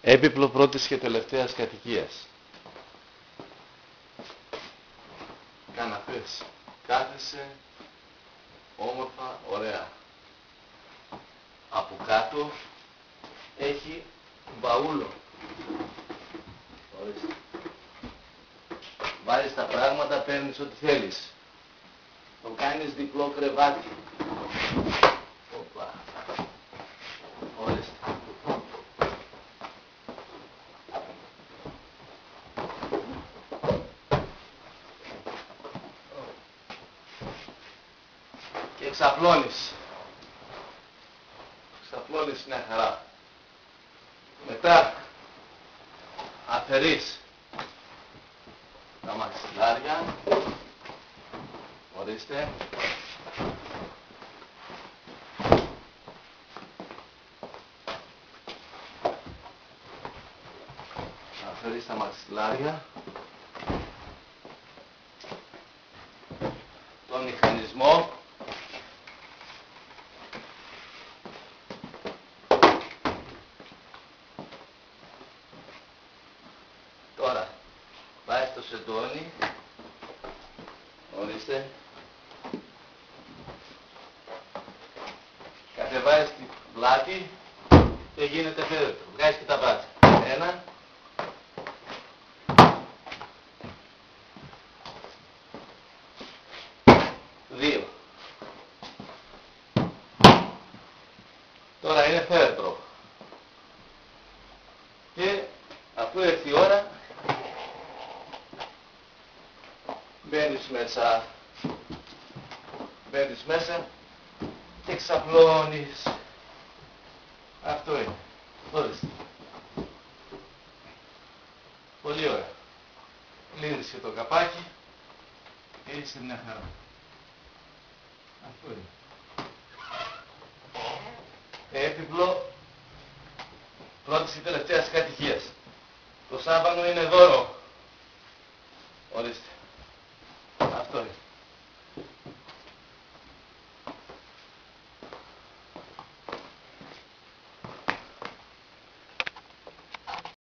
Έπιπλο πρώτης και τελευταίας κατοικίας. Καναπές. Κάθεσαι όμορφα, ωραία. Από κάτω έχει μπαούλο. Ορίστε. Βάζεις τα πράγματα, παίρνεις ό,τι θέλεις. Το κάνεις διπλό κρεβάτι. Οπα. Ορίστε. Και ξαπλώνεις. Ξαπλώνεις μια χαρά. Μετά αφαιρείς τα μαξιλάρια. Ορίστε. Αφαιρείς τα μαξιλάρια. Τον μηχανισμό. Τώρα βάζεις το σεντόνι. Ορίστε. Κατεβάζεις την πλάτη και γίνεται φέρετρο. Βγάζεις και τα μπάτια. 1. 2. Τώρα είναι φέρετρο. Και αφού έρθει η ώρα μπαίνεις μέσα και ξαπλώνεις. Αυτό είναι. Ορίστε. Πολύ ωραία. Κλείνεις και το καπάκι και είσαι μια χαρά. Αυτό είναι. Έπιπλο πρώτης και τελευταίας κατοικίας. Το σάμπανο είναι δώρο. Ορίστε.